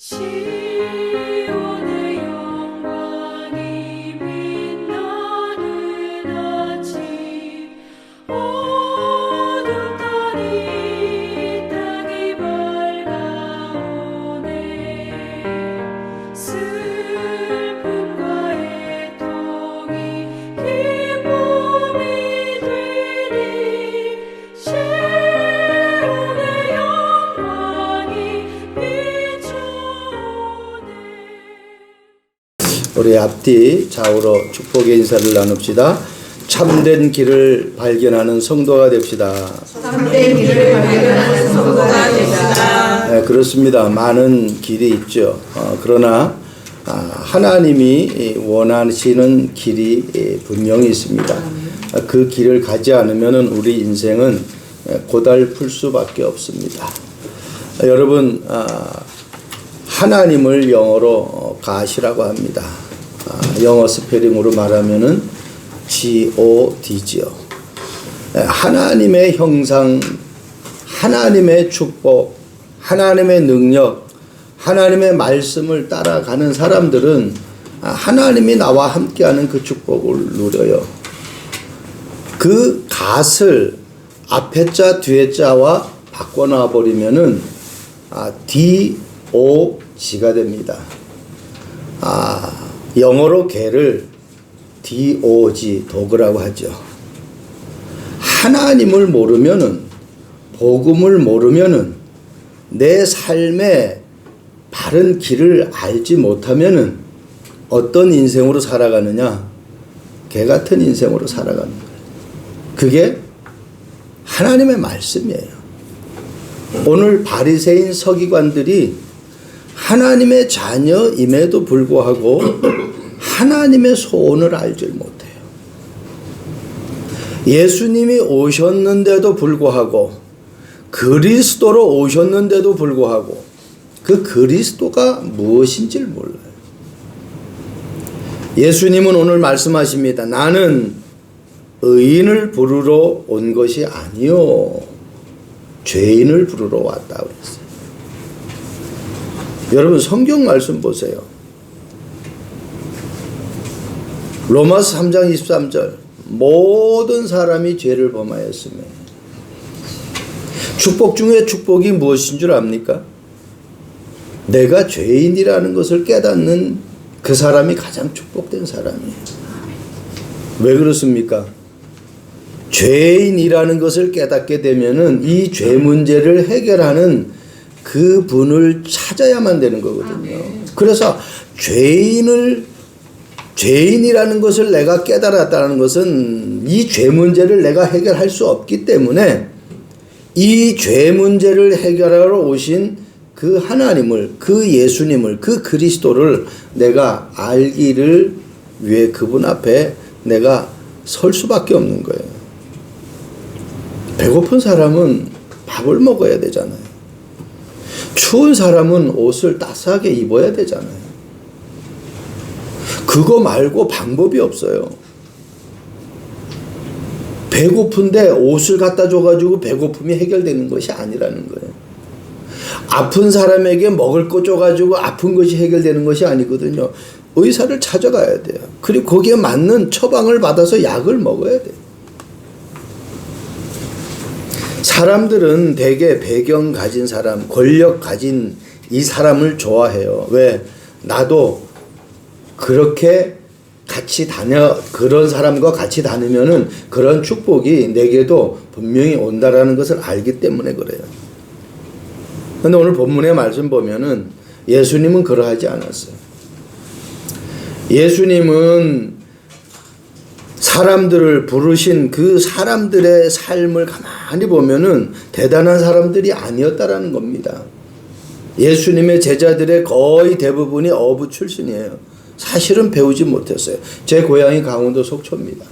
시온의 영광이 빛나는 아침, 어둠 떨이 땅이 밝아오네. 슬픔과 애통이 기쁨이 되니 시온의 영광이 비추네. 우리 앞뒤 좌우로 축복의 인사를 나눕시다. 참된 길을 발견하는 성도가 됩시다. 참된 길을 발견하는 성도가 됩시다. 네, 그렇습니다. 많은 길이 있죠. 그러나 하나님이 원하시는 길이 분명히 있습니다. 그 길을 가지 않으면 우리 인생은 고달플 수밖에 없습니다. 여러분, 하나님을 영어로 God이라고 합니다. 영어 스페링으로 말하면은 God지요. 하나님의 형상, 하나님의 축복, 하나님의 능력, 하나님의 말씀을 따라가는 사람들은 하나님이 나와 함께하는 그 축복을 누려요. 그 God을 앞에 자 뒤에 자와 바꿔놔 버리면은 DOG가 됩니다. 영어로 개를 DOG, 도그라고 하죠. 하나님을 모르면은, 복음을 모르면은, 내 삶의 바른 길을 알지 못하면은 어떤 인생으로 살아가느냐? 개 같은 인생으로 살아가는 거예요. 그게 하나님의 말씀이에요. 오늘 바리새인 서기관들이 하나님의 자녀임에도 불구하고 하나님의 소원을 알지 못해요. 예수님이 오셨는데도 불구하고, 그리스도로 오셨는데도 불구하고 그 그리스도가 무엇인지를 몰라요. 예수님은 오늘 말씀하십니다. 나는 의인을 부르러 온 것이 아니요 죄인을 부르러 왔다 그랬어요. 여러분, 성경 말씀 보세요. 로마서 3장 23절, 모든 사람이 죄를 범하였으며. 축복 중에 축복이 무엇인 줄 압니까? 내가 죄인이라는 것을 깨닫는 그 사람이 가장 축복된 사람이에요. 왜 그렇습니까? 죄인이라는 것을 깨닫게 되면은 이 죄 문제를 해결하는 그 분을 찾아야만 되는 거거든요. 그래서 죄인이라는 것을 내가 깨달았다는 것은 이 죄 문제를 내가 해결할 수 없기 때문에 이 죄 문제를 해결하러 오신 그 하나님을, 그 예수님을, 그 그리스도를 내가 알기를 위해 그분 앞에 내가 설 수밖에 없는 거예요. 배고픈 사람은 밥을 먹어야 되잖아요. 추운 사람은 옷을 따스하게 입어야 되잖아요. 그거 말고 방법이 없어요. 배고픈데 옷을 갖다 줘가지고 배고픔이 해결되는 것이 아니라는 거예요. 아픈 사람에게 먹을 거 줘가지고 아픈 것이 해결되는 것이 아니거든요. 의사를 찾아가야 돼요. 그리고 거기에 맞는 처방을 받아서 약을 먹어야 돼요. 사람들은 대개 배경 가진 사람, 권력 가진 이 사람을 좋아해요. 왜? 나도 그렇게 그런 사람과 같이 다니면은 그런 축복이 내게도 분명히 온다라는 것을 알기 때문에 그래요. 근데 오늘 본문의 말씀 보면은 예수님은 그러하지 않았어요. 예수님은 사람들을 부르신 그 사람들의 삶을 가만히 보면은 대단한 사람들이 아니었다라는 겁니다. 예수님의 제자들의 거의 대부분이 어부 출신이에요. 사실은 배우지 못했어요. 제 고향이 강원도 속초입니다.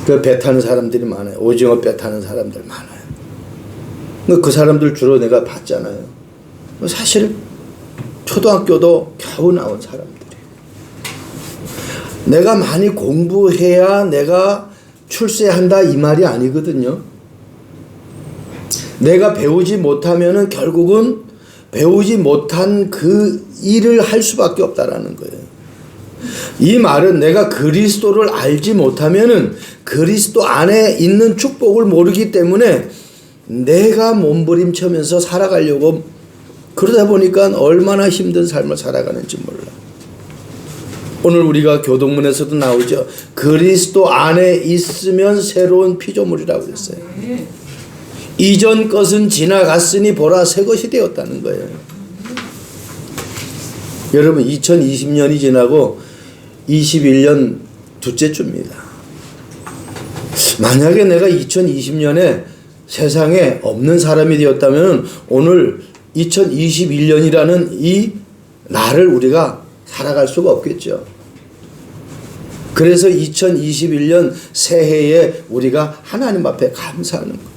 그 배 타는 사람들이 많아요. 오징어 배 타는 사람들 많아요. 그 사람들 주로 내가 봤잖아요. 사실 초등학교도 겨우 나온 사람들이에요. 내가 많이 공부해야 내가 출세한다 이 말이 아니거든요. 내가 배우지 못하면은 결국은 배우지 못한 그 일을 할 수밖에 없다라는 거예요. 이 말은 내가 그리스도를 알지 못하면은 그리스도 안에 있는 축복을 모르기 때문에 내가 몸부림치면서 살아가려고 그러다 보니까 얼마나 힘든 삶을 살아가는지 몰라. 오늘 우리가 교동문에서도 나오죠. 그리스도 안에 있으면 새로운 피조물이라고 그랬어요. 이전 것은 지나갔으니 보라 새 것이 되었다는 거예요. 여러분 2020년이 지나고 21년 둘째 주입니다. 만약에 내가 2020년에 세상에 없는 사람이 되었다면 오늘 2021년이라는 이 날을 우리가 살아갈 수가 없겠죠. 그래서 2021년 새해에 우리가 하나님 앞에 감사하는 거예요.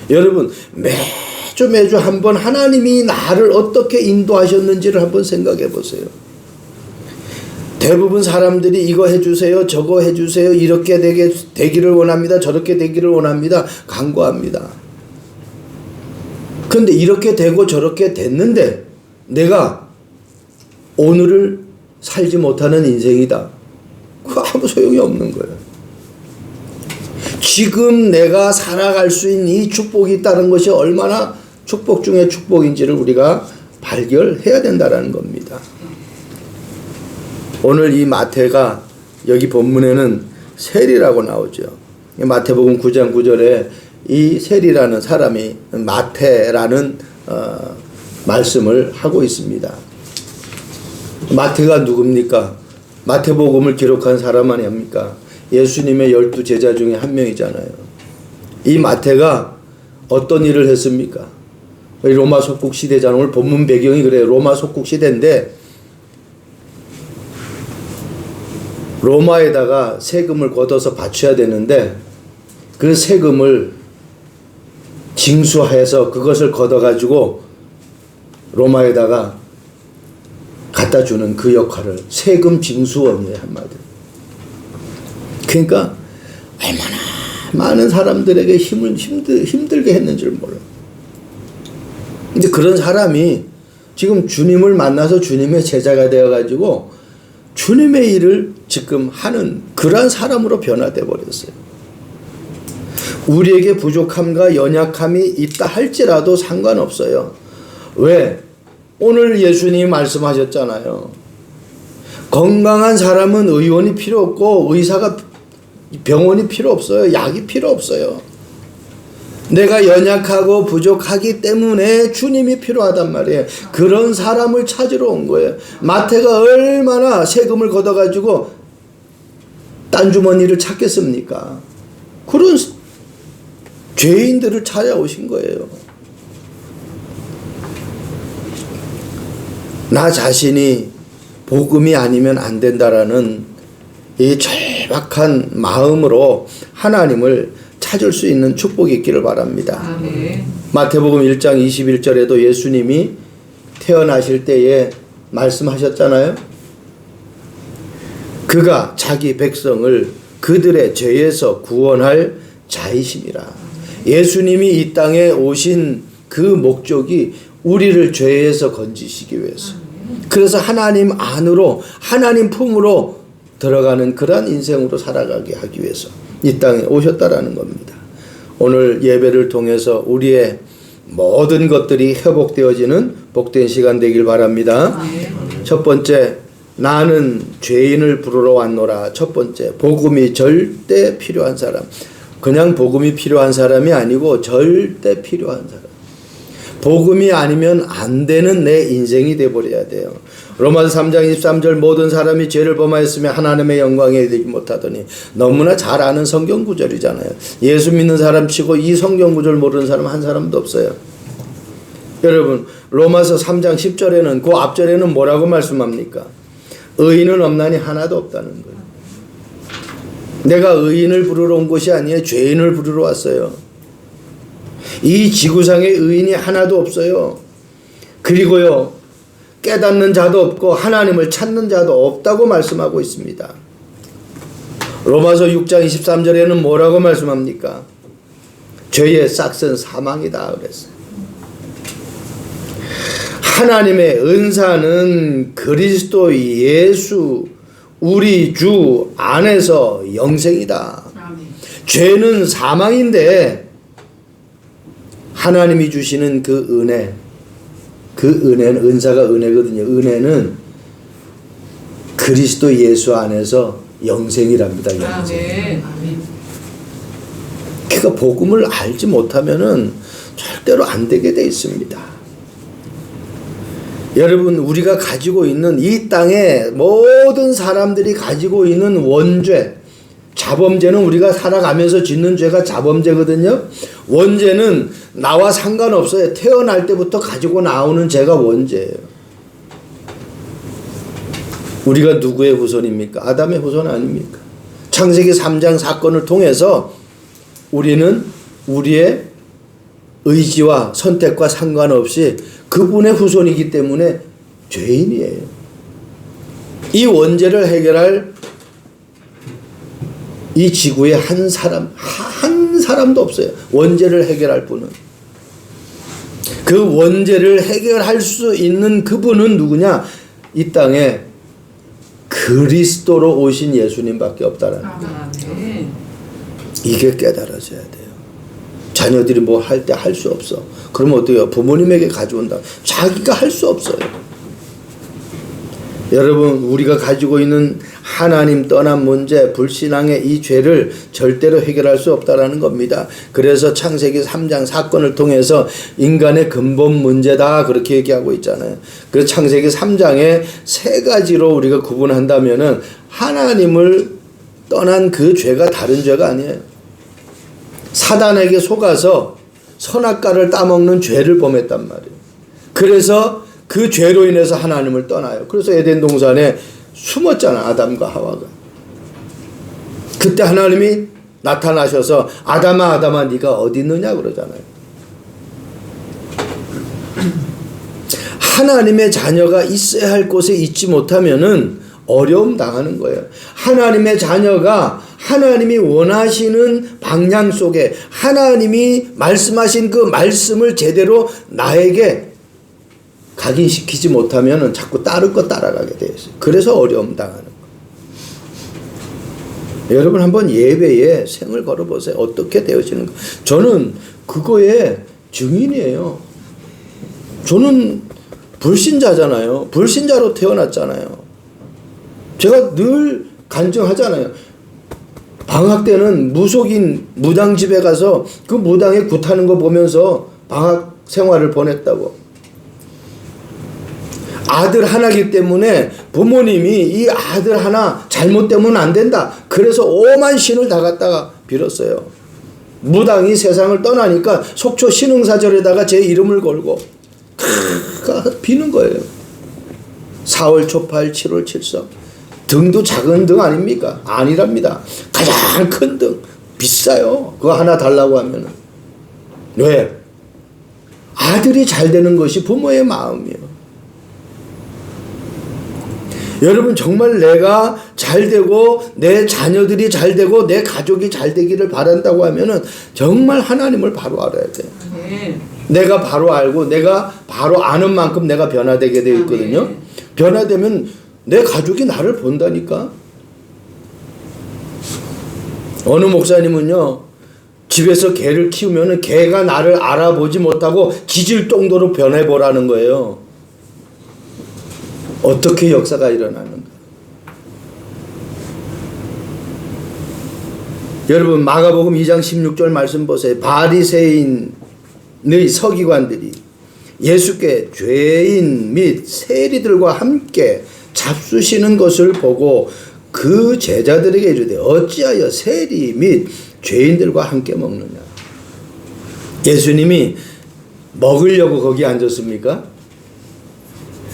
여러분 매주 한번 하나님이 나를 어떻게 인도하셨는지를 한번 생각해 보세요. 대부분 사람들이 이거 해주세요, 저거 해주세요, 이렇게 되기를 원합니다, 저렇게 되기를 원합니다, 간구합니다. 근데 이렇게 되고 저렇게 됐는데 내가 오늘을 살지 못하는 인생이다. 그거 아무 소용이 없는 거예요. 지금 내가 살아갈 수 있는 이 축복이 있다는 것이 얼마나 축복 중에 축복인지를 우리가 발견해야 된다는 겁니다. 오늘 이 마태가 여기 본문에는 셀이라고 나오죠. 마태복음 9장 9절에 이 셀이라는 사람이 마태라는 말씀을 하고 있습니다. 마태가 누굽니까? 마태복음을 기록한 사람 아닙니까? 예수님의 12 제자 중에 한 명이잖아요. 이 마태가 어떤 일을 했습니까? 로마 속국 시대잖아요. 오늘 본문 배경이 그래요. 로마 속국 시대인데 로마에다가 세금을 걷어서 바쳐야 되는데 그 세금을 징수해서 그것을 걷어가지고 로마에다가 갖다 주는 그 역할을 세금 징수원이에요, 한마디로. 그러니까 얼마나 많은 사람들에게 힘들게 했는지를 몰라요. 근데 그런 사람이 지금 주님을 만나서 주님의 제자가 되어가지고 주님의 일을 지금 하는 그러한 사람으로 변화되어 버렸어요. 우리에게 부족함과 연약함이 있다 할지라도 상관없어요. 왜? 오늘 예수님이 말씀하셨잖아요. 건강한 사람은 의원이 필요 없고 의사가 병원이 필요 없어요. 약이 필요 없어요. 내가 연약하고 부족하기 때문에 주님이 필요하단 말이에요. 그런 사람을 찾으러 온 거예요. 마태가 얼마나 세금을 걷어가지고 딴 주머니를 찾겠습니까? 그런 죄인들을 찾아오신 거예요. 나 자신이 복음이 아니면 안 된다라는 이 절박한 마음으로 하나님을 찾을 수 있는 축복이 있기를 바랍니다. 아멘. 마태복음 1장 21절에도 예수님이 태어나실 때에 말씀하셨잖아요. 그가 자기 백성을 그들의 죄에서 구원할 자이심이라. 예수님이 이 땅에 오신 그 목적이 우리를 죄에서 건지시기 위해서. 그래서 하나님 안으로 하나님 품으로 들어가는 그러한 인생으로 살아가게 하기 위해서 이 땅에 오셨다라는 겁니다. 오늘 예배를 통해서 우리의 모든 것들이 회복되어지는 복된 시간 되길 바랍니다. 첫 번째, 나는 죄인을 부르러 왔노라. 첫 번째, 복음이 절대 필요한 사람. 그냥 복음이 필요한 사람이 아니고 절대 필요한 사람. 복음이 아니면 안 되는 내 인생이 되어버려야 돼요. 로마서 3장 23절 모든 사람이 죄를 범하였으며 하나님의 영광에 이르지 못하더니 너무나 잘 아는 성경 구절이잖아요. 예수 믿는 사람 치고 이 성경 구절 모르는 사람 한 사람도 없어요. 여러분 로마서 3장 10절에는 그 앞절에는 뭐라고 말씀합니까? 의인은 없나니 하나도 없다는 거예요. 내가 의인을 부르러 온 것이 아니에요. 죄인을 부르러 왔어요. 이 지구상에 의인이 하나도 없어요. 그리고요 깨닫는 자도 없고 하나님을 찾는 자도 없다고 말씀하고 있습니다. 로마서 6장 23절에는 뭐라고 말씀합니까? 죄의 싹은 사망이다 그랬어요. 하나님의 은사는 그리스도 예수 우리 주 안에서 영생이다. 죄는 사망인데 하나님이 주시는 그 은혜는 은사가 은혜거든요. 은혜는 그리스도 예수 안에서 영생이랍니다. 영생. 그러니까 복음을 알지 못하면은 절대로 안 되게 돼 있습니다. 여러분, 우리가 가지고 있는 이 땅에 모든 사람들이 가지고 있는 원죄, 자범죄는 우리가 살아가면서 짓는 죄가 자범죄거든요. 원죄는 나와 상관없어요. 태어날 때부터 가지고 나오는 죄가 원죄예요. 우리가 누구의 후손입니까? 아담의 후손 아닙니까? 창세기 3장 사건을 통해서 우리는 우리의 의지와 선택과 상관없이 그분의 후손이기 때문에 죄인이에요. 이 원죄를 해결할 이 지구에 한 사람도 없어요. 원죄를 해결할 분은. 그 원죄를 해결할 수 있는 그분은 누구냐? 이 땅에 그리스도로 오신 예수님밖에 없다라는 거예요. 이게 깨달아져야 돼요. 자녀들이 뭐 할 때 할 수 없어. 그러면 어때요? 부모님에게 가져온다. 자기가 할 수 없어요. 여러분, 우리가 가지고 있는 하나님 떠난 문제, 불신앙의 이 죄를 절대로 해결할 수 없다라는 겁니다. 그래서 창세기 3장 사건을 통해서 인간의 근본 문제다 그렇게 얘기하고 있잖아요. 그 창세기 3장에 세 가지로 우리가 구분한다면은 하나님을 떠난 그 죄가 다른 죄가 아니에요. 사단에게 속아서 선악과를 따먹는 죄를 범했단 말이에요. 그래서 그 죄로 인해서 하나님을 떠나요. 그래서 에덴 동산에 숨었잖아, 아담과 하와가. 그때 하나님이 나타나셔서 아담아 아담아 네가 어디 있느냐 그러잖아요. 하나님의 자녀가 있어야 할 곳에 있지 못하면은 어려움 당하는 거예요. 하나님의 자녀가 하나님이 원하시는 방향 속에 하나님이 말씀하신 그 말씀을 제대로 나에게 각인시키지 못하면 자꾸 다른 거 따라가게 돼 있어요. 그래서 어려움 당하는 거예요. 여러분 한번 예배에 생을 걸어보세요. 어떻게 되어지는 거. 저는 그거에 증인이에요. 저는 불신자잖아요. 불신자로 태어났잖아요. 제가 늘 간증하잖아요. 방학 때는 무속인 무당집에 가서 그 무당이 굿하는 거 보면서 방학 생활을 보냈다고. 아들 하나이기 때문에 부모님이 이 아들 하나 잘못되면 안 된다. 그래서 오만 신을 다 갖다가 빌었어요. 무당이 세상을 떠나니까 속초 신흥사절에다가 제 이름을 걸고 비는 거예요. 4월 초팔 7월 칠석. 등도 작은 등 아닙니까? 아니랍니다. 가장 큰 등. 비싸요. 그거 하나 달라고 하면은. 왜? 아들이 잘 되는 것이 부모의 마음이에요. 여러분 정말 내가 잘 되고 내 자녀들이 잘 되고 내 가족이 잘 되기를 바란다고 하면은 정말 하나님을 바로 알아야 돼요. 내가 바로 알고 내가 바로 아는 만큼 내가 변화되게 되어 있거든요. 변화되면 내 가족이 나를 본다니까. 어느 목사님은요, 집에서 개를 키우면 개가 나를 알아보지 못하고 짖을 정도로 변해보라는 거예요. 어떻게 역사가 일어나는가. 여러분 마가복음 2장 16절 말씀 보세요. 바리새인의 서기관들이 예수께 죄인 및 세리들과 함께 잡수시는 것을 보고 그 제자들에게 이르되 어찌하여 세리 및 죄인들과 함께 먹느냐. 예수님이 먹으려고 거기 앉았습니까?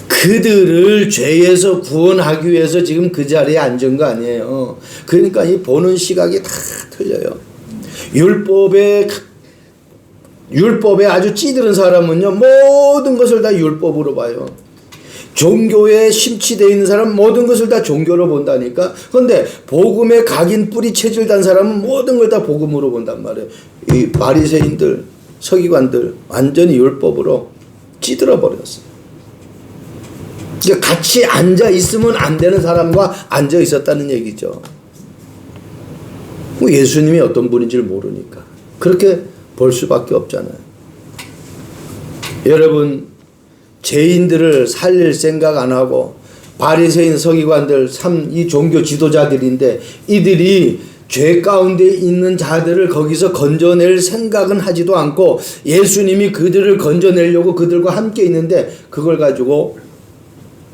그들을 죄에서 구원하기 위해서 지금 그 자리에 앉은 거 아니에요. 그러니까 이 보는 시각이 다 틀려요. 율법에 아주 찌들은 사람은요, 모든 것을 다 율법으로 봐요. 종교에 심취되어 있는 사람은 모든 것을 다 종교로 본다니까. 그런데 복음에 각인 뿌리 체질 단 사람은 모든 걸 다 복음으로 본단 말이에요. 이 바리새인들, 서기관들 완전히 율법으로 찌들어 버렸어요. 그러니까 같이 앉아 있으면 안 되는 사람과 앉아 있었다는 얘기죠. 뭐 예수님이 어떤 분인지를 모르니까 그렇게 볼 수밖에 없잖아요. 여러분, 죄인들을 살릴 생각 안 하고 바리새인 서기관들 이 종교 지도자들인데 이들이 죄 가운데 있는 자들을 거기서 건져낼 생각은 하지도 않고 예수님이 그들을 건져내려고 그들과 함께 있는데 그걸 가지고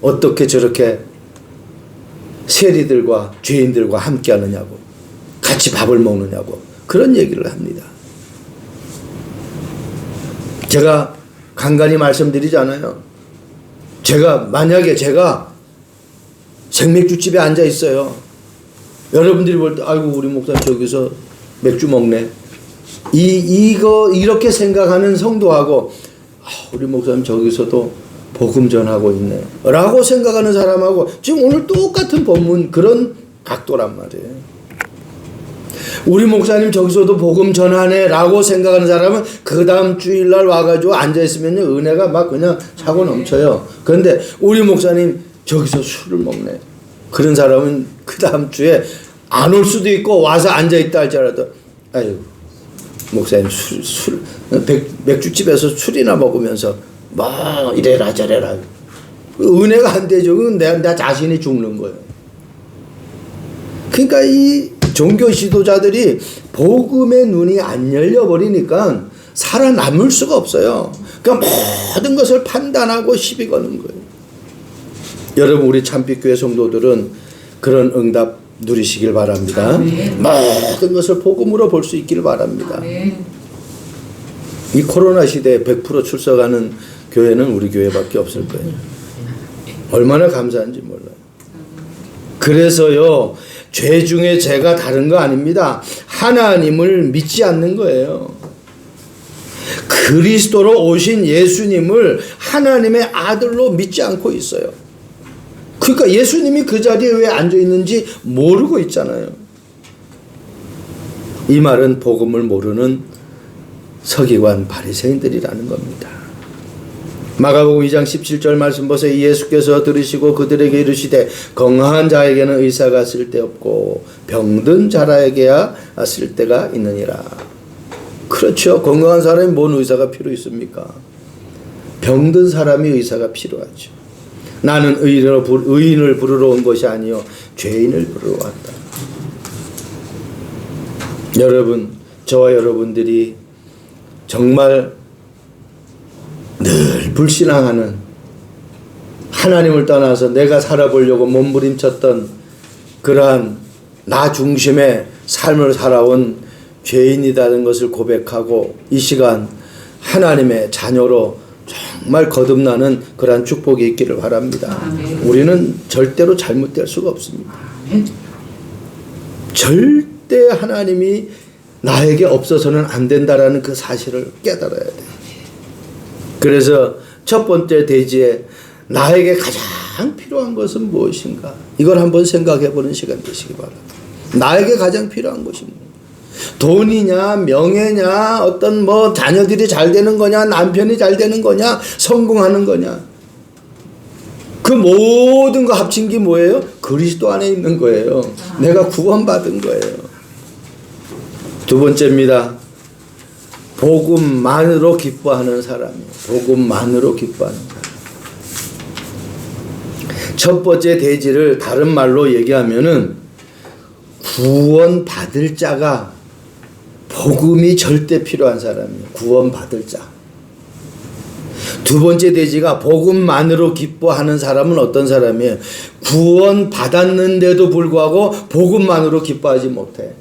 어떻게 저렇게 세리들과 죄인들과 함께 하느냐고, 같이 밥을 먹느냐고 그런 얘기를 합니다. 제가 간간히 말씀드리잖아요. 만약에 제가 생맥주집에 앉아 있어요. 여러분들이 볼 때 아이고 우리 목사님 저기서 맥주 먹네. 이렇게 생각하는 성도하고 우리 목사님 저기서도 복음 전하고 있네 라고 생각하는 사람하고 지금 오늘 똑같은 본문 그런 각도란 말이에요. 우리 목사님 저기서도 복음 전하네 라고 생각하는 사람은 그 다음 주일날 와가지고 앉아있으면 은혜가 막 그냥 차고 넘쳐요. 그런데 우리 목사님 저기서 술을 먹네, 그런 사람은 그 다음 주에 안 올 수도 있고 와서 앉아있다 할지라도 아유 목사님 맥주집에서 술이나 먹으면서 뭐 이래라 저래라 은혜가 안 되죠. 그건 나 자신이 죽는 거예요. 그러니까 이 종교 지도자들이 복음의 눈이 안 열려버리니까 살아남을 수가 없어요. 그러니까 모든 것을 판단하고 시비 거는 거예요. 여러분, 우리 참빛교회 성도들은 그런 응답 누리시길 바랍니다. 모든 것을 복음으로 볼 수 있기를 바랍니다. 이 코로나 시대에 100% 출석하는 교회는 우리 교회밖에 없을 거예요. 얼마나 감사한지 몰라요. 그래서요, 죄 중에 죄가 다른 거 아닙니다. 하나님을 믿지 않는 거예요. 그리스도로 오신 예수님을 하나님의 아들로 믿지 않고 있어요. 그러니까 예수님이 그 자리에 왜 앉아 있는지 모르고 있잖아요. 이 말은 복음을 모르는 서기관 바리새인들이라는 겁니다. 마가복음 2장 17절 말씀 보세요. 예수께서 들으시고 그들에게 이르시되 건강한 자에게는 의사가 쓸데없고 병든 자라에게야 쓸데가 있느니라. 그렇죠. 건강한 사람이 뭔 의사가 필요 있습니까? 병든 사람이 의사가 필요하죠. 나는 의인을 부르러 온 것이 아니요 죄인을 부르러 왔다. 여러분, 저와 여러분들이 정말 늘 불신앙하는, 하나님을 떠나서 내가 살아보려고 몸부림쳤던 그러한 나 중심의 삶을 살아온 죄인이라는 것을 고백하고 이 시간 하나님의 자녀로 정말 거듭나는 그러한 축복이 있기를 바랍니다. 우리는 절대로 잘못될 수가 없습니다. 절대 하나님이 나에게 없어서는 안 된다라는 그 사실을 깨달아야 돼요. 그래서 첫 번째 대지에 나에게 가장 필요한 것은 무엇인가? 이걸 한번 생각해 보는 시간 되시기 바랍니다. 나에게 가장 필요한 것이 뭐? 돈이냐, 명예냐, 어떤 뭐 자녀들이 잘 되는 거냐, 남편이 잘 되는 거냐, 성공하는 거냐. 그 모든 거 합친 게 뭐예요? 그리스도 안에 있는 거예요. 내가 구원받은 거예요. 두 번째입니다. 복음만으로 기뻐하는 사람이에요. 복음만으로 기뻐하는 사람. 첫 번째 대지를 다른 말로 얘기하면은 구원받을 자가 복음이 절대 필요한 사람이에요. 구원받을 자. 두 번째 대지가 복음만으로 기뻐하는 사람은 어떤 사람이에요? 구원받았는데도 불구하고 복음만으로 기뻐하지 못해.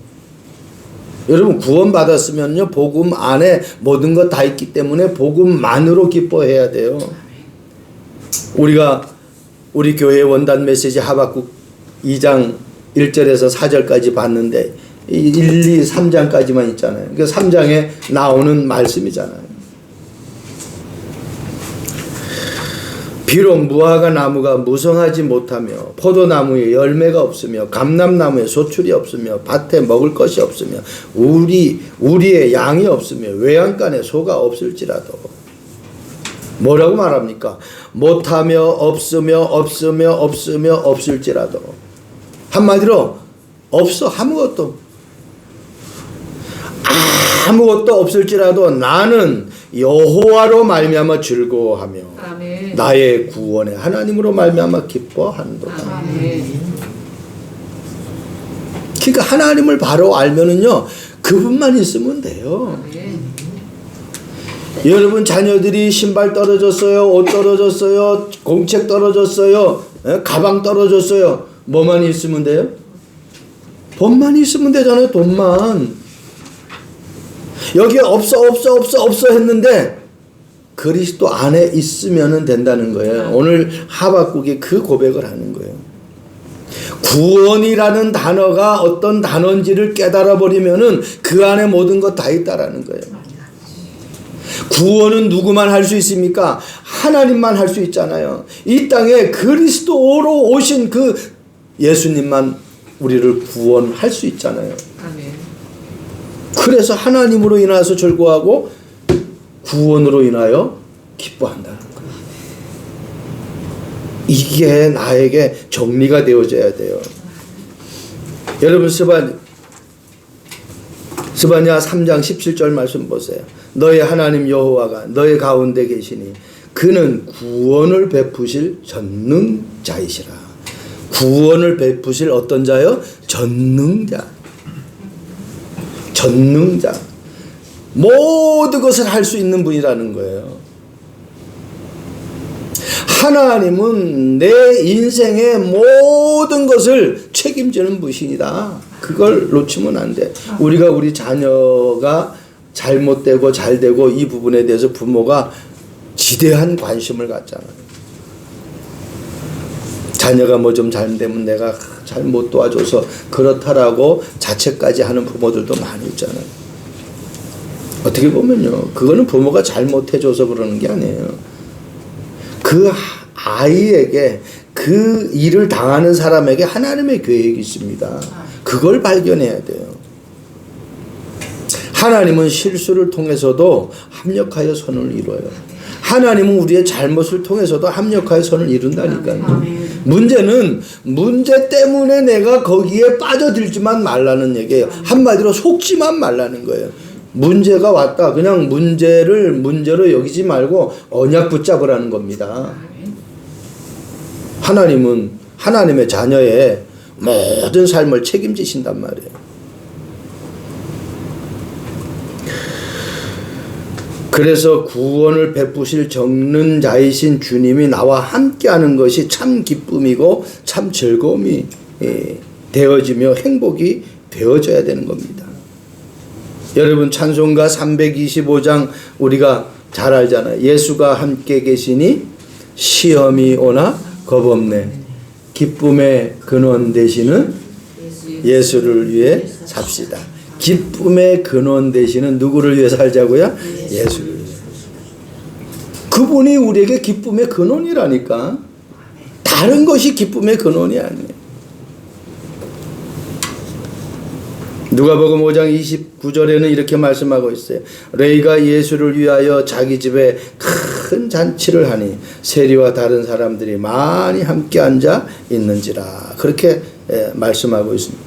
여러분, 구원받았으면요 복음 안에 모든 것 다 있기 때문에 복음만으로 기뻐해야 돼요. 우리가 우리 교회 원단 메시지 하박국 2장 1절에서 4절까지 봤는데 1, 2, 3장까지만 있잖아요. 그 3장에 나오는 말씀이잖아요. 비록 무화과 나무가 무성하지 못하며 포도나무에 열매가 없으며 감람나무에 소출이 없으며 밭에 먹을 것이 없으며 우리의 양이 없으며 외양간에 소가 없을지라도 뭐라고 말합니까? 못하며 없으며 없을지라도. 한마디로 없어. 아무것도 없을지라도 나는 여호와로 말미암아 즐거워하며 아멘. 나의 구원의 하나님으로 말미암아 기뻐한도다. 아멘. 그러니까 하나님을 바로 알면은요, 그분만 있으면 돼요. 아멘. 여러분 자녀들이 신발 떨어졌어요, 옷 떨어졌어요, 공책 떨어졌어요, 가방 떨어졌어요. 뭐만 있으면 돼요? 돈만 있으면 되잖아요. 돈만. 여기에 없어 했는데 그리스도 안에 있으면 된다는 거예요. 오늘 하박국이 그 고백을 하는 거예요. 구원이라는 단어가 어떤 단어인지를 깨달아 버리면은 그 안에 모든 것 다 있다라는 거예요. 구원은 누구만 할 수 있습니까? 하나님만 할 수 있잖아요. 이 땅에 그리스도로 오신 그 예수님만 우리를 구원할 수 있잖아요. 아멘. 그래서 하나님으로 인하여서 즐거워하고 구원으로 인하여 기뻐한다는 거예요. 이게 나에게 정리가 되어져야 돼요. 여러분 스바냐 3장 17절 말씀 보세요. 너의 하나님 여호와가 너의 가운데 계시니 그는 구원을 베푸실 전능자이시라. 구원을 베푸실 어떤 자요? 전능자. 모든 것을 할 수 있는 분이라는 거예요. 하나님은 내 인생의 모든 것을 책임지는 분이다. 그걸 놓치면 안 돼. 우리가 우리 자녀가 잘못되고 잘되고 이 부분에 대해서 부모가 지대한 관심을 갖잖아요. 자녀가 뭐 좀 잘못되면 내가 잘 못 도와줘서 그렇다라고 자책까지 하는 부모들도 많이 있잖아요. 어떻게 보면요, 그거는 부모가 잘못해줘서 그러는 게 아니에요. 그 아이에게 그 일을 당하는 사람에게 하나님의 계획이 있습니다. 그걸 발견해야 돼요. 하나님은 실수를 통해서도 합력하여 선을 이루어요. 하나님은 우리의 잘못을 통해서도 합력하여 선을 이룬다니까요. 문제는 문제 때문에 내가 거기에 빠져들지만 말라는 얘기예요. 한마디로 속지만 말라는 거예요. 문제가 왔다. 그냥 문제를 문제로 여기지 말고 언약 붙잡으라는 겁니다. 하나님은 하나님의 자녀의 모든 삶을 책임지신단 말이에요. 그래서 구원을 베푸실 전능자이신 주님이 나와 함께하는 것이 참 기쁨이고 참 즐거움이 되어지며 행복이 되어져야 되는 겁니다. 여러분 찬송가 325장 우리가 잘 알잖아요. 예수가 함께 계시니 시험이 오나 겁없네. 기쁨의 근원 되시는 예수를 위해 삽시다. 기쁨의 근원 되시는 누구를 위해 살자고요? 예수를 위해. 그분이 우리에게 기쁨의 근원이라니까. 다른 것이 기쁨의 근원이 아니에요. 누가복음 5장 29절에는 이렇게 말씀하고 있어요. 레이가 예수를 위하여 자기 집에 큰 잔치를 하니 세리와 다른 사람들이 많이 함께 앉아 있는지라. 그렇게 말씀하고 있습니다.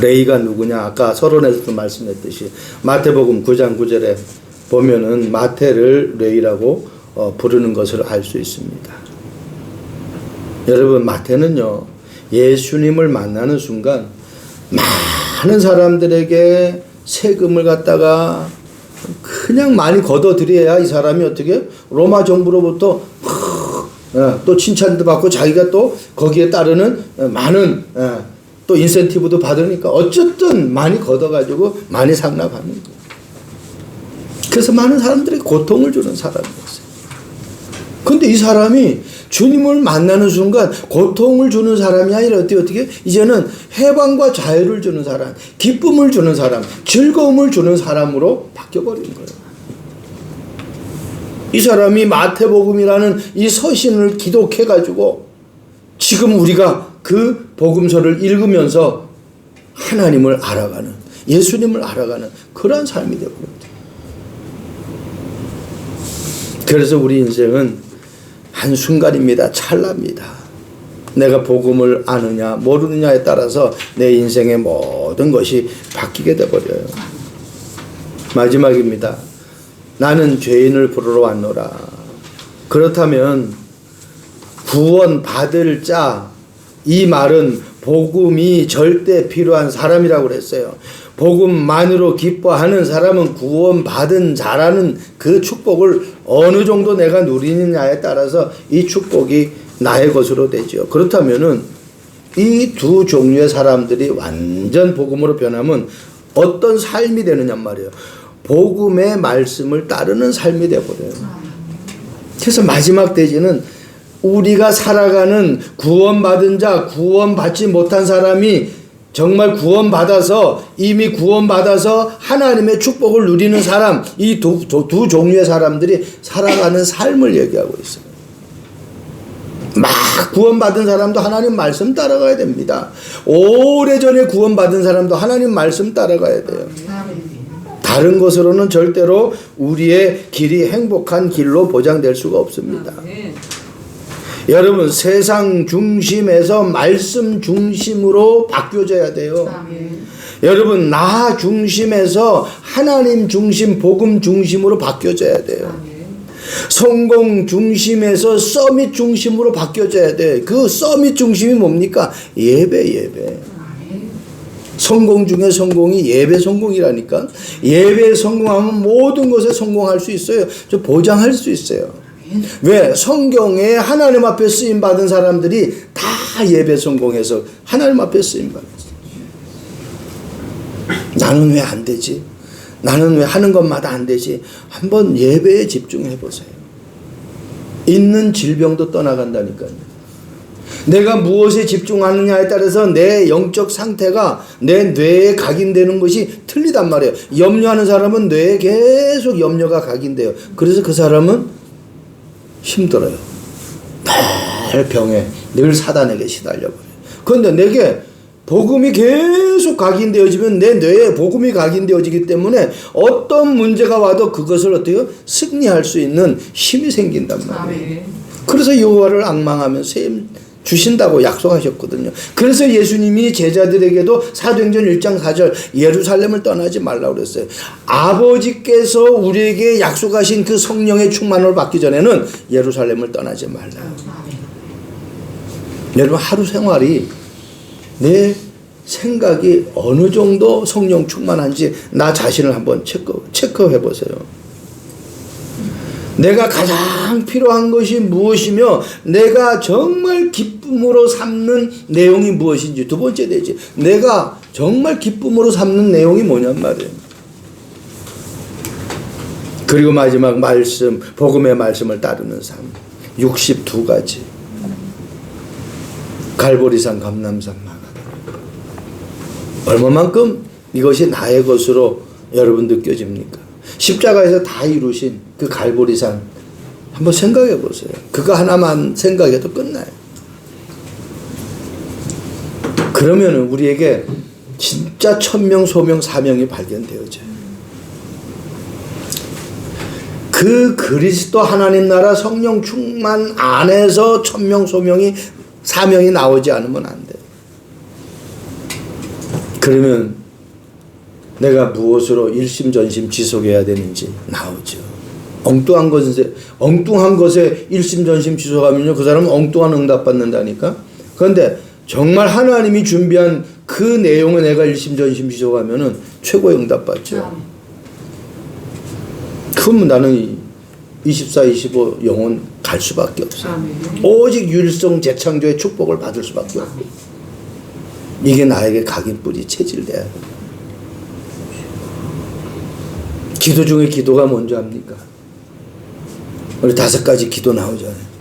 레이가 누구냐? 아까 서론에서도 말씀했듯이 마태복음 9장 9절에 보면은 마태를 레이라고 부르는 것을 알 수 있습니다. 여러분 마태는요, 예수님을 만나는 순간 많은 사람들에게 세금을 갖다가 그냥 많이 걷어들여야 이 사람이 어떻게 로마 정부로부터 또 칭찬도 받고 자기가 또 거기에 따르는 많은 또 인센티브도 받으니까 어쨌든 많이 걷어가지고 많이 상납하는 거예요. 그래서 많은 사람들에게 고통을 주는 사람이었어요. 근데 이 사람이 주님을 만나는 순간 고통을 주는 사람이 아니라 어떻게 이제는 해방과 자유를 주는 사람, 기쁨을 주는 사람, 즐거움을 주는 사람으로 바뀌어버린 거예요. 이 사람이 마태복음이라는 이 서신을 기독해가지고 지금 우리가 그 복음서를 읽으면서 하나님을 알아가는, 예수님을 알아가는 그런 삶이 되고 그래서 우리 인생은 한순간입니다. 찰나입니다. 내가 복음을 아느냐 모르느냐에 따라서 내 인생의 모든 것이 바뀌게 돼버려요. 마지막입니다. 나는 죄인을 부르러 왔노라. 그렇다면 구원 받을 자, 이 말은 복음이 절대 필요한 사람이라고 그랬어요. 복음만으로 기뻐하는 사람은 구원 받은 자라는 그 축복을 어느 정도 내가 누리느냐에 따라서 이 축복이 나의 것으로 되죠. 그렇다면은 이 두 종류의 사람들이 완전 복음으로 변하면 어떤 삶이 되느냐 말이에요. 복음의 말씀을 따르는 삶이 되어버려요. 그래서 마지막 대지는 우리가 살아가는 구원받은 자, 구원받지 못한 사람이 정말 구원받아서 이미 구원받아서 하나님의 축복을 누리는 사람, 이 두 종류의 사람들이 살아가는 삶을 얘기하고 있어요. 막 구원받은 사람도 하나님 말씀 따라가야 됩니다. 오래전에 구원받은 사람도 하나님 말씀 따라가야 돼요. 다른 것으로는 절대로 우리의 길이 행복한 길로 보장될 수가 없습니다. 여러분, 세상 중심에서 말씀 중심으로 바뀌어져야 돼요. 여러분, 나 중심에서 하나님 중심, 복음 중심으로 바뀌어져야 돼요. 성공 중심에서 서밋 중심으로 바뀌어져야 돼. 그 서밋 중심이 뭡니까? 예배. 성공 중에 성공이 예배 성공이라니까. 예배에 성공하면 모든 것에 성공할 수 있어요. 저 보장할 수 있어요. 왜? 성경에 하나님 앞에 쓰임 받은 사람들이 다 예배 성공해서 하나님 앞에 쓰임 받았어요. 나는 왜 안 되지? 나는 왜 하는 것마다 안 되지? 한번 예배에 집중해 보세요. 있는 질병도 떠나간다니까요. 내가 무엇에 집중하느냐에 따라서 내 영적 상태가 내 뇌에 각인되는 것이 틀리단 말이에요. 염려하는 사람은 뇌에 계속 염려가 각인돼요. 그래서 그 사람은 힘들어요. 늘 병에, 늘 사단에게 시달려버려요. 그런데 내게 복음이 계속 각인되어지면 내 뇌에 복음이 각인되어지기 때문에 어떤 문제가 와도 그것을 어떻게 승리할 수 있는 힘이 생긴단 말이에요. 그래서 여호와를 앙망하면 셈 주신다고 약속하셨거든요. 그래서 예수님이 제자들에게도 사도행전 1장 4절 예루살렘을 떠나지 말라고 그랬어요. 아버지께서 우리에게 약속하신 그 성령의 충만을 받기 전에는 예루살렘을 떠나지 말라. 여러분, 하루 생활이 내 생각이 어느 정도 성령 충만한지 나 자신을 한번 체크해 보세요. 내가 가장 필요한 것이 무엇이며 내가 정말 기쁨으로 삼는 내용이 무엇인지. 두 번째 되지. 내가 정말 기쁨으로 삼는 내용이 뭐냔 말이에요. 그리고 마지막 말씀, 복음의 말씀을 따르는 삶. 62가지. 갈보리산, 감람산, 마가다. 얼마만큼 이것이 나의 것으로 여러분 느껴집니까? 십자가에서 다 이루신 그 갈보리산 한번 생각해 보세요. 그거 하나만 생각해도 끝나요. 그러면 우리에게 진짜 천명, 소명, 사명이 발견되어져요. 그 그리스도 하나님 나라 성령 충만 안에서 천명, 소명이, 사명이 나오지 않으면 안 돼요. 그러면 내가 무엇으로 일심전심 지속해야 되는지 나오죠. 엉뚱한 것에 일심전심 지속하면요, 그 사람은 엉뚱한 응답 받는다니까. 그런데 정말 하나님이 준비한 그 내용을 내가 일심전심 지속하면은 최고의 응답 받죠. 그럼 나는 24, 25 영혼 갈 수밖에 없어요. 오직 유일성 재창조의 축복을 받을 수밖에 없어요. 이게 나에게 각인뿌리 체질돼야 돼요. 기도 중에 기도가 뭔지 압니까? 우리 5가지 기도 나오잖아요.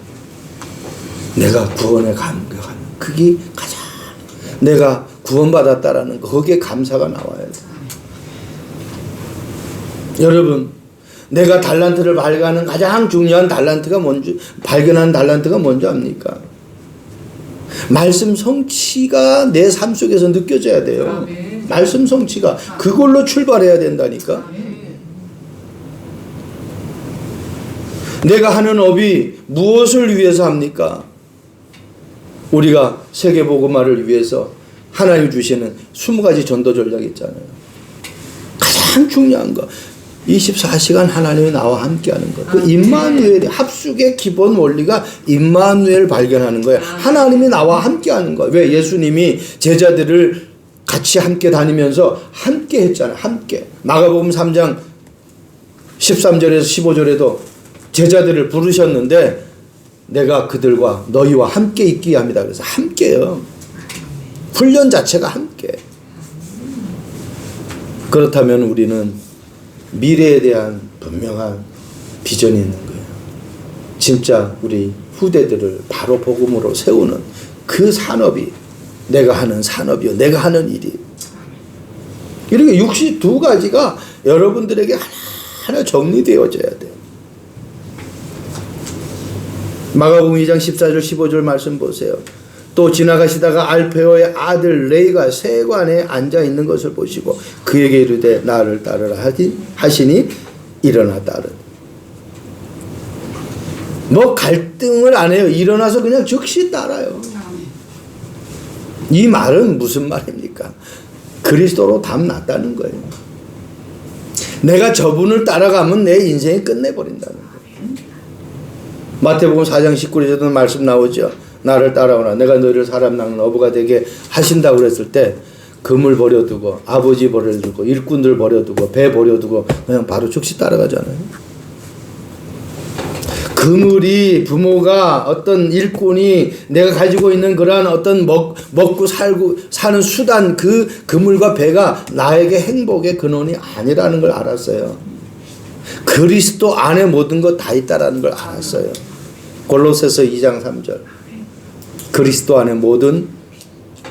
내가 구원에 감격하는, 그게 가장 내가 구원받았다라는 거, 거기에 감사가 나와야 돼요. 여러분, 내가 달란트를 발견하는 가장 중요한 달란트가 뭔지, 발견하는 달란트가 뭔지 압니까? 말씀 성취가 내 삶 속에서 느껴져야 돼요. 말씀 성취가 그걸로 출발해야 된다니까. 내가 하는 업이 무엇을 위해서 합니까? 우리가 세계복음화를 위해서 하나님 주시는 20가지 전도 전략이 있잖아요. 가장 중요한 거 24시간 하나님이 나와 함께하는 것. 그 임마누엘 합숙의 기본 원리가 임마누엘 발견하는 거예요. 하나님이 나와 함께하는 거예요. 왜? 예수님이 제자들을 같이 함께 다니면서 함께 했잖아요. 함께. 마가복음 3장 13절에서 15절에도 제자들을 부르셨는데 내가 그들과 너희와 함께 있게 합니다. 그래서 함께요. 훈련 자체가 함께. 그렇다면 우리는 미래에 대한 분명한 비전이 있는 거예요. 진짜 우리 후대들을 바로 복음으로 세우는 그 산업이 내가 하는 산업이요. 내가 하는 일이. 이렇게 62가지가 여러분들에게 하나하나 정리되어져야 돼요. 마가복음 2장 14절 15절 말씀 보세요. 또 지나가시다가 알페오의 아들 레이가 세관에 앉아 있는 것을 보시고 그에게 이르되 나를 따르라 하시니 일어나 따르. 뭐 갈등을 안 해요. 일어나서 그냥 즉시 따라요. 이 말은 무슨 말입니까? 그리스도로 답 났다는 거예요. 내가 저분을 따라가면 내 인생이 끝내버린다는 거예요. 마태복음 4장 19절에도 말씀 나오죠. 나를 따라오라. 내가 너희를 사람 낚는 어부가 되게 하신다고 그랬을 때 금을 버려두고 아버지 버려두고 일꾼들 버려두고 배 버려두고 그냥 바로 즉시 따라가잖아요. 그물이 부모가 어떤 일꾼이 내가 가지고 있는 그러한 어떤 먹고 살고 사는 수단 그 그물과 배가 나에게 행복의 근원이 아니라는 걸 알았어요. 그리스도 안에 모든 것 다 있다라는 걸 알았어요. 골로새서 2장 3절. 그리스도 안에 모든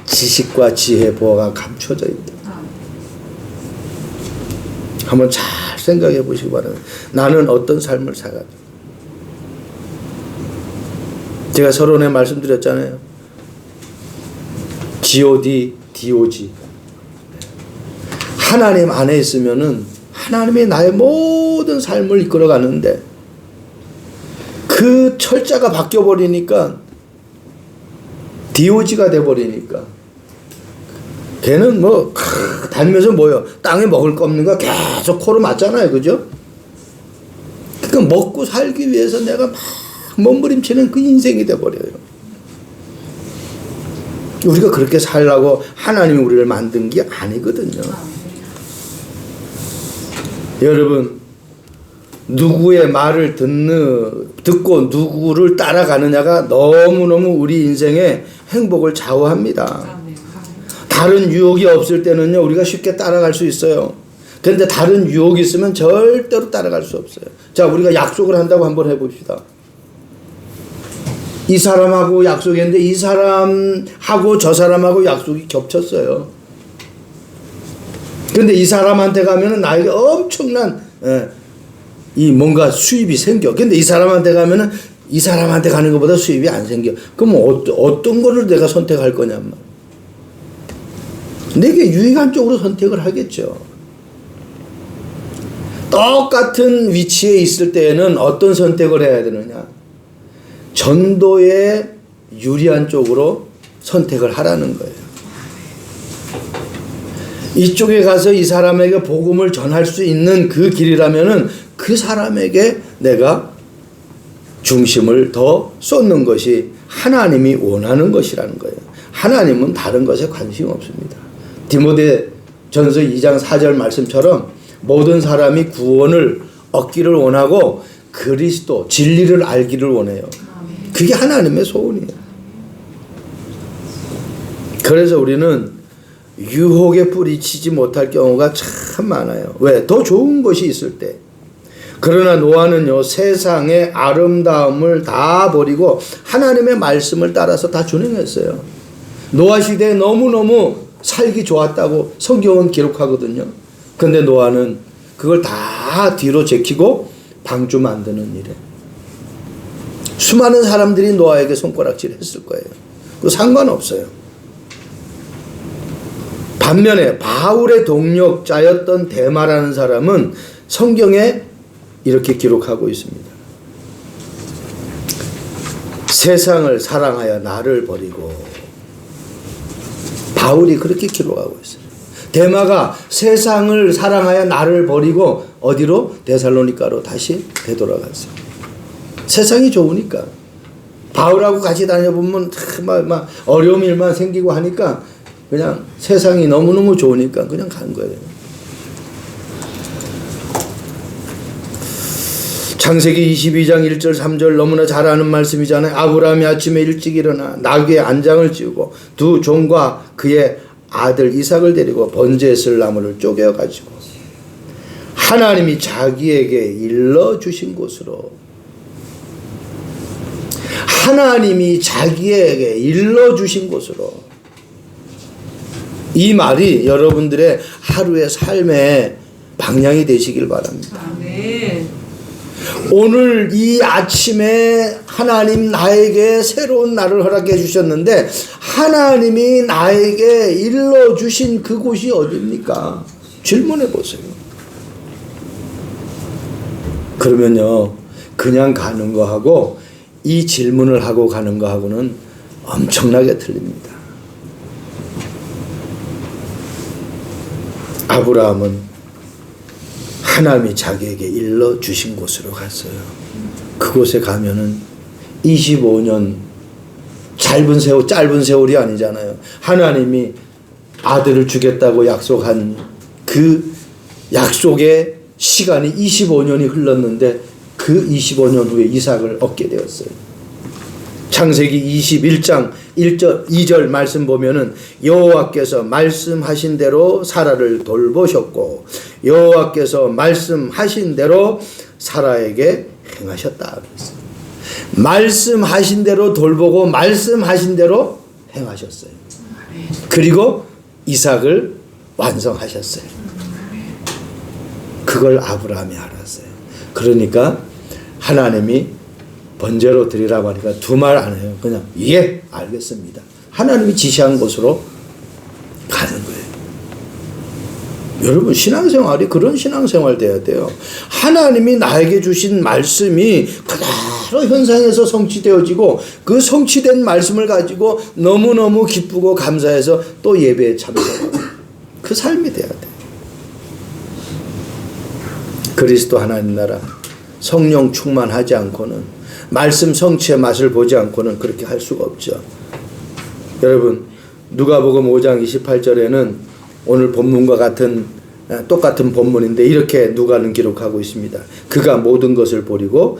지식과 지혜 보화가 감춰져 있다. 한번 잘 생각해 보시기 바랍니다. 나는 어떤 삶을 살아가? 제가 서론에 말씀드렸잖아요. G.O.D. D.O.G. 하나님 안에 있으면은 하나님이 나의 모든 삶을 이끌어 가는데 그 철자가 바뀌어 버리니까 DOG가 돼 버리니까 걔는 뭐 다니면서 뭐요? 땅에 먹을 거 없는 거 계속 코로 맞잖아요. 그죠? 그러니까 먹고 살기 위해서 내가 막 몸부림치는 그 인생이 돼 버려요. 우리가 그렇게 살라고 하나님이 우리를 만든 게 아니거든요. 여러분, 누구의 말을 듣고 누구를 따라가느냐가 너무너무 우리 인생의 행복을 좌우합니다. 다른 유혹이 없을 때는요, 우리가 쉽게 따라갈 수 있어요. 그런데 다른 유혹이 있으면 절대로 따라갈 수 없어요. 자, 우리가 약속을 한다고 한번 해봅시다. 이 사람하고 약속했는데 이 사람하고 저 사람하고 약속이 겹쳤어요. 근데 이 사람한테 가면은 나에게 엄청난 이 뭔가 수입이 생겨. 근데 이 사람한테 가면은 이 사람한테 가는 것보다 수입이 안 생겨. 그럼 어떤 거를 내가 선택할 거냐면 내게 유익한 쪽으로 선택을 하겠죠. 똑같은 위치에 있을 때에는 어떤 선택을 해야 되느냐? 전도에 유리한 쪽으로 선택을 하라는 거예요. 이쪽에 가서 이 사람에게 복음을 전할 수 있는 그 길이라면은 그 사람에게 내가 중심을 더 쏟는 것이 하나님이 원하는 것이라는 거예요. 하나님은 다른 것에 관심이 없습니다. 디모데 전서 2장 4절 말씀처럼 모든 사람이 구원을 얻기를 원하고 그리스도 진리를 알기를 원해요. 그게 하나님의 소원이에요. 그래서 우리는 유혹에 뿌리치지 못할 경우가 참 많아요. 왜? 더 좋은 것이 있을 때. 그러나 노아는요, 세상의 아름다움을 다 버리고 하나님의 말씀을 따라서 다 준행했어요. 노아 시대에 너무너무 살기 좋았다고 성경은 기록하거든요. 근데 노아는 그걸 다 뒤로 제키고 방주 만드는 일에 수많은 사람들이 노아에게 손가락질 했을 거예요. 그거 상관없어요. 반면에 바울의 동력자였던 데마라는 사람은 성경에 이렇게 기록하고 있습니다. 세상을 사랑하여 나를 버리고, 바울이 그렇게 기록하고 있어요. 데마가 세상을 사랑하여 나를 버리고 어디로? 데살로니가로 다시 되돌아갔어요. 세상이 좋으니까. 바울하고 같이 다녀보면 막 어려운 일만 생기고 하니까 그냥 세상이 너무너무 좋으니까 그냥 간 거예요. 창세기 22장 1절 3절 너무나 잘 아는 말씀이잖아요. 아브라함이 아침에 일찍 일어나 나귀에 안장을 찌우고 두 종과 그의 아들 이삭을 데리고 번제에 쓸 나무를 쪼개어 가지고 하나님이 자기에게 일러주신 곳으로, 하나님이 자기에게 일러주신 곳으로, 이 말이 여러분들의 하루의 삶의 방향이 되시길 바랍니다. 아멘. 오늘 이 아침에 하나님 나에게 새로운 날을 허락해 주셨는데 하나님이 나에게 일러주신 그곳이 어디입니까? 질문해 보세요. 그러면요, 그냥 가는 거하고 이 질문을 하고 가는 거하고는 엄청나게 틀립니다. 아브라함은 하나님이 자기에게 일러주신 곳으로 갔어요. 그곳에 가면은 25년, 짧은 세월이 아니잖아요. 하나님이 아들을 주겠다고 약속한 그 약속의 시간이 25년이 흘렀는데 그 25년 후에 이삭을 얻게 되었어요. 창세기 21장 1절 2절 말씀 보면은 여호와께서 말씀하신 대로 사라를 돌보셨고 여호와께서 말씀하신 대로 사라에게 행하셨다. 말씀하신 대로 돌보고 말씀하신 대로 행하셨어요. 그리고 이삭을 완성하셨어요. 그걸 아브라함이 알았어요. 그러니까 하나님이 번제로 드리라고 하니까 두 말 안 해요. 그냥 예, 알겠습니다. 하나님이 지시한 곳으로 가는 거예요. 여러분, 신앙생활이 그런 신앙생활 돼야 돼요. 하나님이 나에게 주신 말씀이 그대로 현상에서 성취되어지고 그 성취된 말씀을 가지고 너무너무 기쁘고 감사해서 또 예배에 참석하고 그 삶이 돼야 돼. 그리스도 하나님 나라 성령 충만하지 않고는, 말씀 성취의 맛을 보지 않고는 그렇게 할 수가 없죠. 여러분, 누가복음 5장 28절에는 오늘 본문과 똑같은 본문인데 이렇게 누가는 기록하고 있습니다. 그가 모든 것을 버리고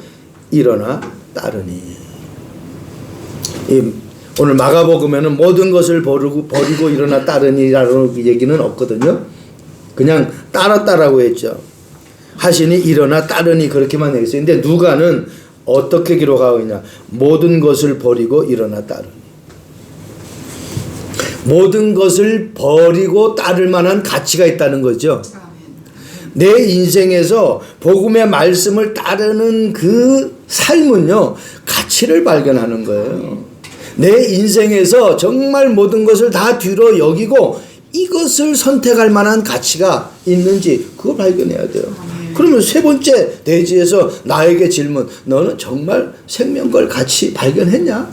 일어나 따르니. 오늘 마가복음에는 모든 것을 버리고 일어나 따르니라는 얘기는 없거든요. 그냥 따랐다라고 했죠. 하시니 일어나 따르니 그렇게만 했어요. 근데 누가는 어떻게 기록하고 있냐? 모든 것을 버리고 일어나 따르니. 모든 것을 버리고 따를 만한 가치가 있다는 거죠. 내 인생에서 복음의 말씀을 따르는 그 삶은요, 가치를 발견하는 거예요. 내 인생에서 정말 모든 것을 다 뒤로 여기고 이것을 선택할 만한 가치가 있는지 그거 발견해야 돼요. 그러면 세 번째 대지에서 나에게 질문, 너는 정말 생명걸 가치 발견했냐?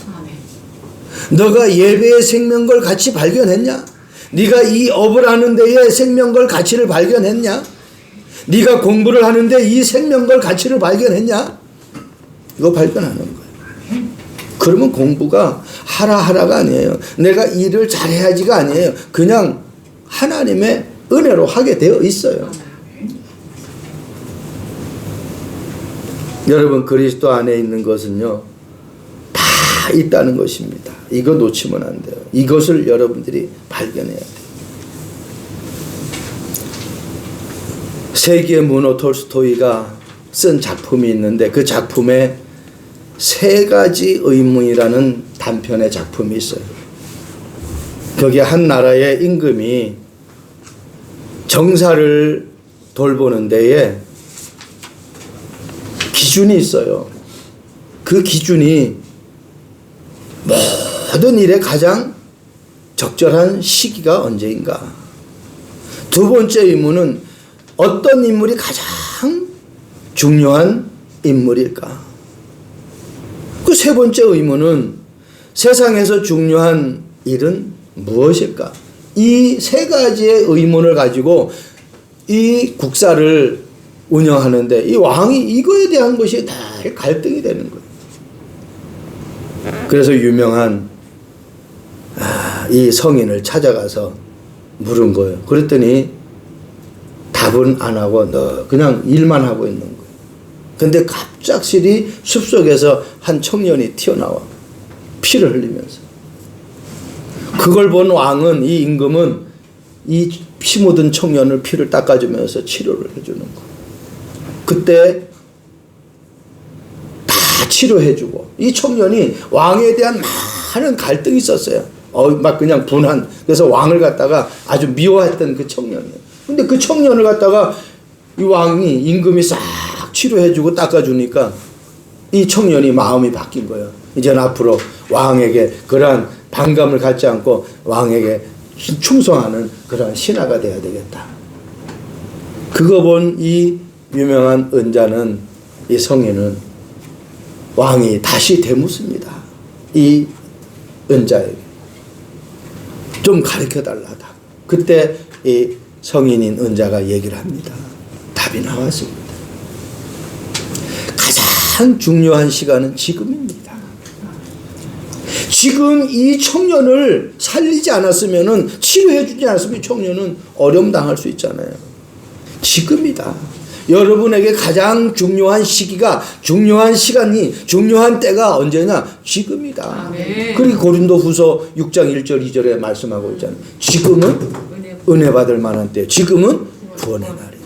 너가 예배의 생명걸 가치 발견했냐? 네가 이 업을 하는 데에 생명걸 가치를 발견했냐? 네가 공부를 하는데 이 생명걸 가치를 발견했냐? 이거 발견하는 거예요. 그러면 공부가 하라가 아니에요. 내가 일을 잘해야지가 아니에요. 그냥 하나님의 은혜로 하게 되어 있어요. 여러분, 그리스도 안에 있는 것은요, 다 있다는 것입니다. 이거 놓치면 안 돼요. 이것을 여러분들이 발견해야 돼요. 세계의 문호 톨스토이가 쓴 작품이 있는데 그 작품에 세 가지 의문이라는 단편의 작품이 있어요. 거기에 한 나라의 임금이 정사를 돌보는 데에 기준이 있어요. 그 기준이 모든 일에 가장 적절한 시기가 언제인가. 두 번째 의문은 어떤 인물이 가장 중요한 인물일까. 그 세 번째 의문은 세상에서 중요한 일은 무엇일까? 이 세 가지의 의문을 가지고 이 국사를 운영하는데 이 왕이 이거에 대한 것이 다 갈등이 되는 거예요. 그래서 유명한 이 성인을 찾아가서 물은 거예요. 그랬더니 답은 안 하고 너 그냥 일만 하고 있는 거예요. 근데 갑작스레 숲속에서 한 청년이 튀어나와 피를 흘리면서 그걸 본 왕은 이 임금은 이 피 묻은 청년을 피를 닦아주면서 치료를 해주는 거예요. 그때 다 치료해주고 이 청년이 왕에 대한 많은 갈등이 있었어요. 막 그냥 분한. 그래서 왕을 갖다가 아주 미워했던 그 청년이에요. 근데 그 청년을 갖다가 이 왕이 임금이 싹 치료해주고 닦아주니까 이 청년이 마음이 바뀐 거예요. 이제는 앞으로 왕에게 그러한 반감을 갖지 않고 왕에게 충성하는 그러한 신하가 되어야 되겠다. 그거 본 이 유명한 은자는 이 성인은 왕이 다시 되묻습니다. 이 은자에게 좀 가르쳐달라다. 그때 이 성인인 은자가 얘기를 합니다. 답이 나왔습니다. 가장 중요한 시간은 지금입니다. 지금 이 청년을 살리지 않았으면 치료해주지 않았으면 이 청년은 어려움 당할 수 있잖아요. 지금이다. 여러분에게 가장 중요한 시기가 중요한 시간이 중요한 때가 언제냐? 지금이다. 아멘. 그리고 고린도후서 6장 1절 2절에 말씀하고 있잖아요. 지금은 은혜 받을 만한 때, 지금은 구원의 날이다.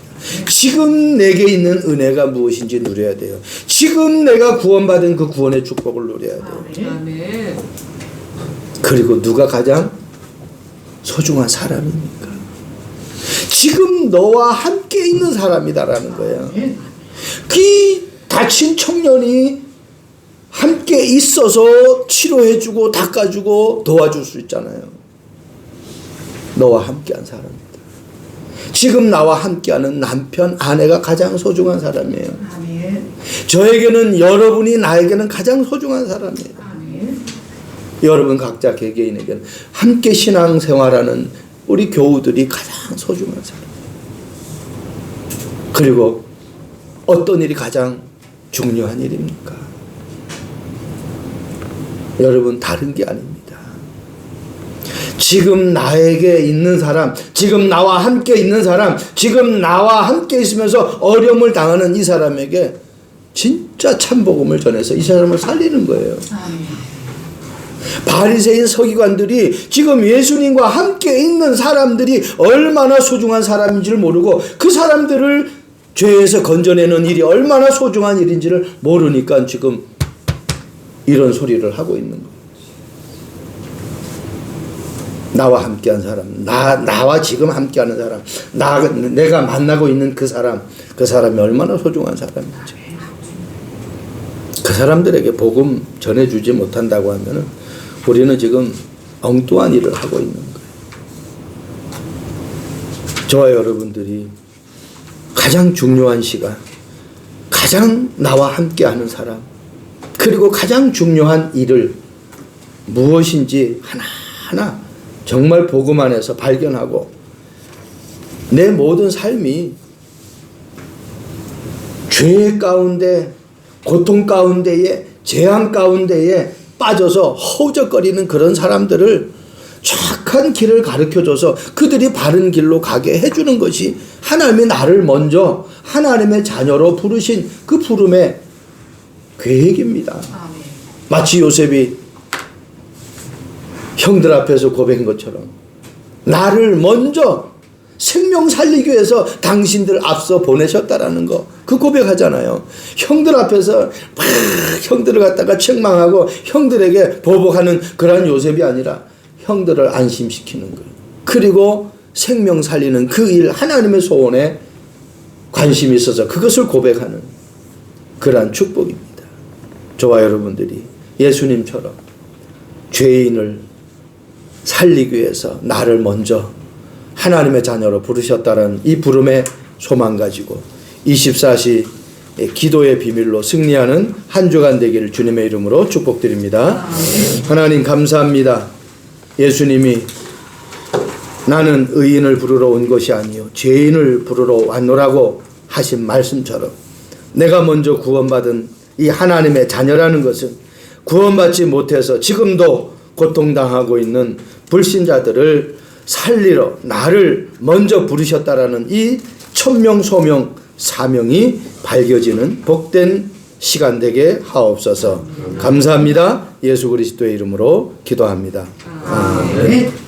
지금 내게 있는 은혜가 무엇인지 누려야 돼요. 지금 내가 구원받은 그 구원의 축복을 누려야 돼요. 아멘. 그리고 누가 가장 소중한 사람입니까? 지금 너와 함께 있는 사람이다라는 거예요. 그 다친 청년이 함께 있어서 치료해주고 닦아주고 도와줄 수 있잖아요. 너와 함께한 사람이다. 지금 나와 함께하는 남편, 아내가 가장 소중한 사람이에요. 아멘. 저에게는 여러분이 나에게는 가장 소중한 사람이에요. 아멘. 여러분 각자 개개인에게는 함께 신앙생활하는 우리 교우들이 가장 소중한 사람. 그리고 어떤 일이 가장 중요한 일입니까? 여러분 다른 게 아닙니다. 지금 나에게 있는 사람, 지금 나와 함께 있는 사람, 지금 나와 함께 있으면서 어려움을 당하는 이 사람에게 진짜 참복음을 전해서 이 사람을 살리는 거예요. 바리새인 서기관들이 지금 예수님과 함께 있는 사람들이 얼마나 소중한 사람인지를 모르고 그 사람들을 죄에서 건져내는 일이 얼마나 소중한 일인지를 모르니까 지금 이런 소리를 하고 있는 거예요. 나와 함께한 사람, 나와 지금 함께하는 사람, 내가 만나고 있는 그 사람이 얼마나 소중한 사람인지. 그 사람들에게 복음 전해주지 못한다고 하면은 우리는 지금 엉뚱한 일을 하고 있는 거예요. 저와 여러분들이 가장 중요한 시간, 가장 나와 함께하는 사람, 그리고 가장 중요한 일을 무엇인지 하나하나 정말 복음 안에서 발견하고 내 모든 삶이 죄 가운데, 고통 가운데에, 재앙 가운데에 빠져서 허우적거리는 그런 사람들을 착한 길을 가르쳐줘서 그들이 바른 길로 가게 해주는 것이 하나님이 나를 먼저 하나님의 자녀로 부르신 그 부름의 계획입니다. 마치 요셉이 형들 앞에서 고백한 것처럼 나를 먼저 생명 살리기 위해서 당신들 앞서 보내셨다라는 거, 그 고백하잖아요. 형들 앞에서 막 형들을 갖다가 책망하고 형들에게 보복하는 그런 요셉이 아니라 형들을 안심시키는 거예요. 그리고 생명 살리는 그 일, 하나님의 소원에 관심이 있어서 그것을 고백하는 그러한 축복입니다. 저와 여러분들이 예수님처럼 죄인을 살리기 위해서 나를 먼저 하나님의 자녀로 부르셨다는 이 부름의 소망 가지고 24시 기도의 비밀로 승리하는 한 주간 되기를 주님의 이름으로 축복드립니다. 하나님 감사합니다. 예수님이 나는 의인을 부르러 온 것이 아니요 죄인을 부르러 왔노라고 하신 말씀처럼 내가 먼저 구원받은 이 하나님의 자녀라는 것은 구원받지 못해서 지금도 고통당하고 있는 불신자들을 살리러 나를 먼저 부르셨다라는 이 천명소명 사명이 밝혀지는 복된 시간 되게 하옵소서. 감사합니다. 예수 그리스도의 이름으로 기도합니다. 아멘.